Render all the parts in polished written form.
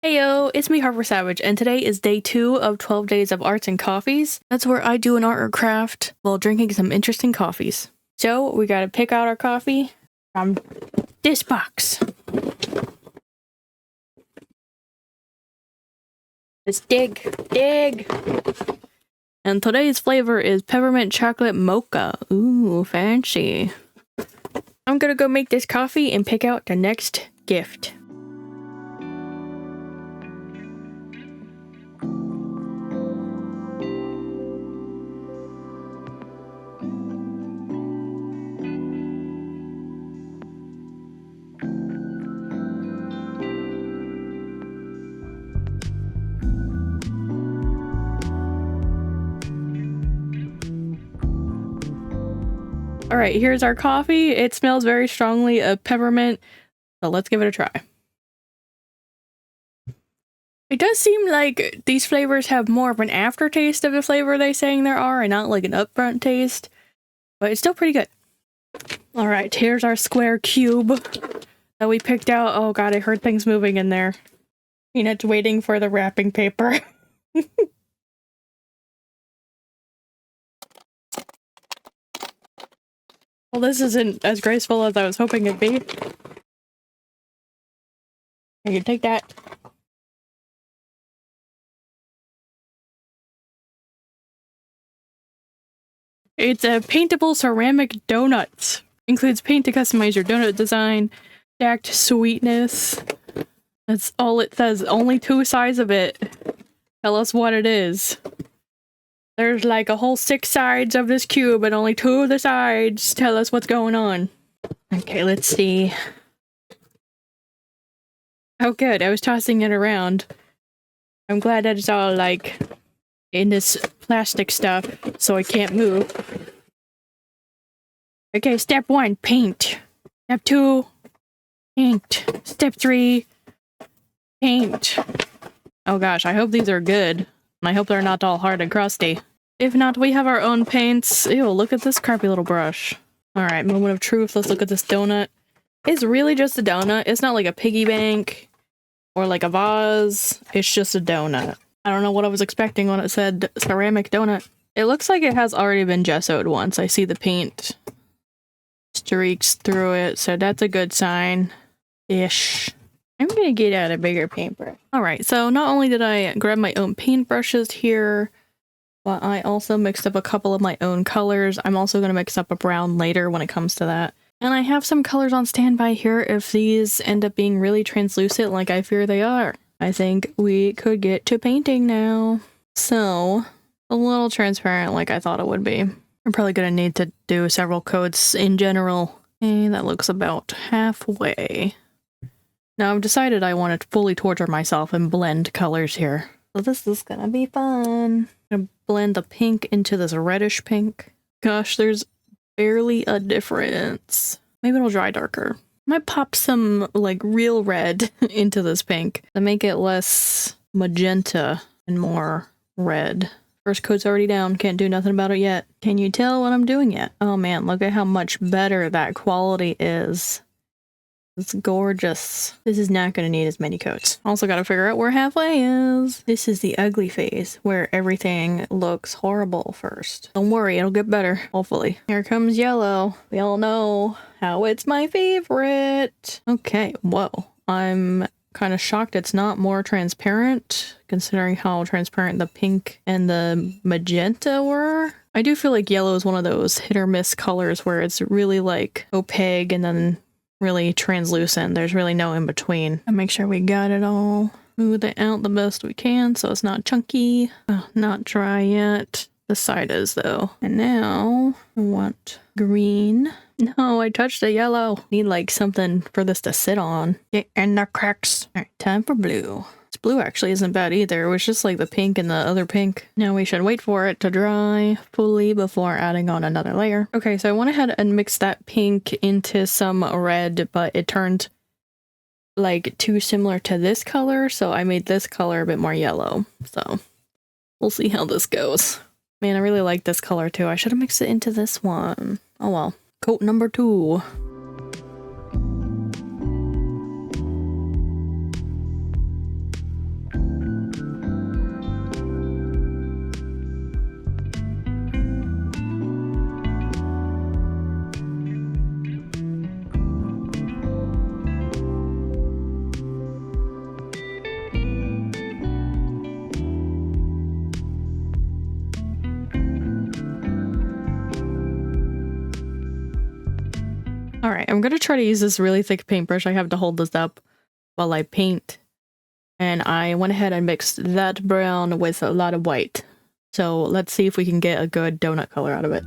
Heyo, it's me, Harper Savage, and today is day 2 of 12 days of arts and coffees. That's where I do an art or craft while drinking some interesting coffees. So we gotta pick out our coffee from this box. Let's dig. And today's flavor is peppermint chocolate mocha. Ooh, fancy. I'm gonna go make this coffee and pick out the next gift. Alright, here's our coffee. It smells very strongly of peppermint, so let's give it a try. It does seem like these flavors have more of an aftertaste of the flavor they saying there are, and not like an upfront taste, but it's still pretty good. Alright, here's our square cube that we picked out. Oh god, I heard things moving in there. Peanut's waiting for the wrapping paper. Well, this isn't as graceful as I was hoping it'd be. I can take that. It's a paintable ceramic donuts. Includes paint to customize your donut design. Stacked sweetness. That's all it says. Only 2 sides of it. Tell us what it is. There's like a whole 6 sides of this cube, and only 2 of the sides tell us what's going on. Okay, let's see. Oh good, I was tossing it around. I'm glad that it's all like in this plastic stuff, so it can't move. Okay, step 1, paint. Step 2, paint. Step 3, paint. Oh gosh, I hope these are good. And I hope they're not all hard and crusty. If not, we have our own paints. Ew, look at this crappy little brush. Alright, moment of truth. Let's look at this donut. It's really just a donut. It's not like a piggy bank or like a vase. It's just a donut. I don't know what I was expecting when it said ceramic donut. It looks like it has already been gessoed once. I see the paint streaks through it, so that's a good sign. Ish. I'm gonna get out a bigger paintbrush. Alright, so not only did I grab my own paintbrushes here, but I also mixed up a couple of my own colors. I'm also going to mix up a brown later when it comes to that. And I have some colors on standby here if these end up being really translucent like I fear they are. I think we could get to painting now. So, a little transparent like I thought it would be. I'm probably going to need to do several coats in general. And that looks about halfway. Now I've decided I want to fully torture myself and blend colors here. So this is gonna be fun. I'm gonna blend the pink into this reddish pink. Gosh, there's barely a difference. Maybe it'll dry darker. I might pop some like real red into this pink to make it less magenta and more red. First coat's already down, can't do nothing about it yet. Can you tell what I'm doing yet? Oh man, look at how much better that quality is. It's gorgeous. This is not going to need as many coats. Also got to figure out where halfway is. This is the ugly phase where everything looks horrible first. Don't worry, it'll get better, hopefully. Here comes yellow. We all know how it's my favorite. Okay, whoa. I'm kind of shocked it's not more transparent, considering how transparent the pink and the magenta were. I do feel like yellow is one of those hit or miss colors where it's really like opaque and then really translucent. There's really no in between. And make sure we got it all. Smooth it out the best we can so it's not chunky. Not dry yet. The side is though. And now I want green. No, I touched the yellow. Need like something for this to sit on. Get in the cracks. All right, time for blue. This blue actually isn't bad either. It was just like the pink and the other pink. Now we should wait for it to dry fully before adding on another layer. Okay, so I went ahead and mixed that pink into some red, but it turned like too similar to this color, so I made this color a bit more yellow. So we'll see how this goes. Man, I really like this color too. I should have mixed it into this one. Oh well. Coat number 2. I'm gonna try to use this really thick paintbrush. I have to hold this up while I paint. And I went ahead and mixed that brown with a lot of white. So let's see if we can get a good donut color out of it.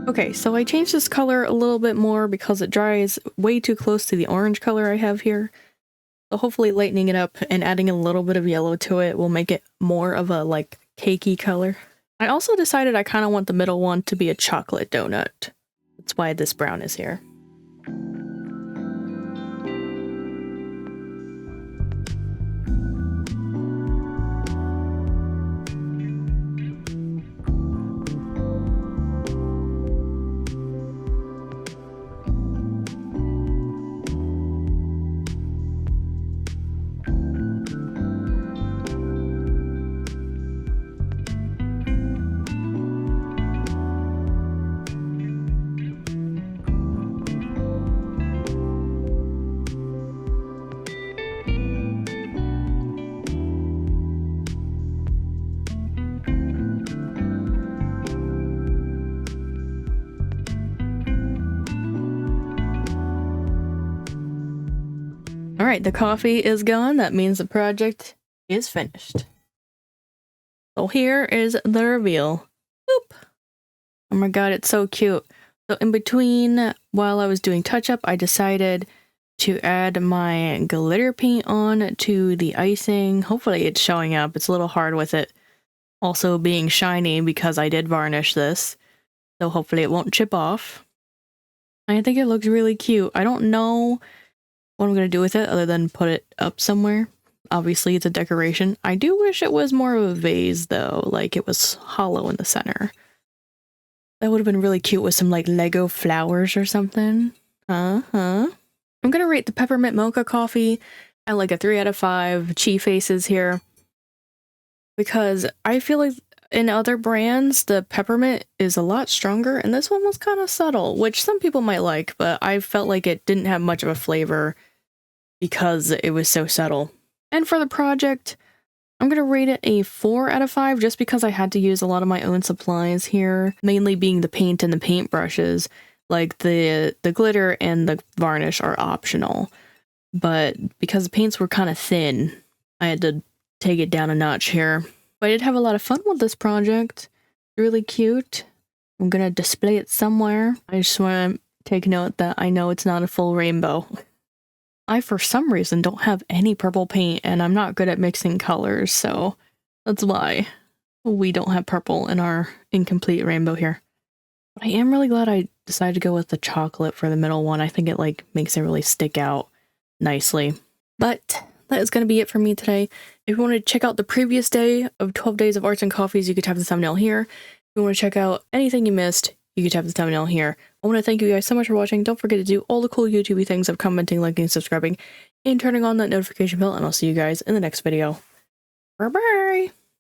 Okay, so I changed this color a little bit more because it dries way too close to the orange color I have here. So hopefully lightening it up and adding a little bit of yellow to it will make it more of a like cakey color. I also decided I kind of want the middle one to be a chocolate donut. That's why this brown is here. Alright, the coffee is gone. That means the project is finished. So here is the reveal. Boop! Oh my god, it's so cute. So in between, while I was doing touch-up, I decided to add my glitter paint on to the icing. Hopefully it's showing up. It's a little hard with it also being shiny because I did varnish this. So hopefully it won't chip off. I think it looks really cute. I don't know what I'm going to do with it other than put it up somewhere. Obviously, it's a decoration. I do wish it was more of a vase, though. Like, it was hollow in the center. That would have been really cute with some, like, Lego flowers or something. I'm going to rate the peppermint mocha coffee at, like, a 3 out of 5 chi faces here. Because I feel like in other brands, the peppermint is a lot stronger, and this one was kind of subtle, which some people might like, but I felt like it didn't have much of a flavor because it was so subtle. And for the project, I'm going to rate it a 4 out of 5 just because I had to use a lot of my own supplies here, mainly being the paint and the paintbrushes. Like the glitter and the varnish are optional, but because the paints were kind of thin, I had to take it down a notch here. But I did have a lot of fun with this project. really cute. I'm gonna display it somewhere. I just want to take note that I know it's not a full rainbow. I, for some reason, don't have any purple paint, and I'm not good at mixing colors, so that's why we don't have purple in our incomplete rainbow here. But I am really glad I decided to go with the chocolate for the middle one. I think it like makes it really stick out nicely. But that is going to be it for me today. If you want to check out the previous day of 12 Days of Arts and Coffees, you could tap the thumbnail here. If you want to check out anything you missed, you could tap the thumbnail here. I want to thank you guys so much for watching. Don't forget to do all the cool YouTubey things of commenting, liking, subscribing, and turning on that notification bell, and I'll see you guys in the next video. Bye-bye!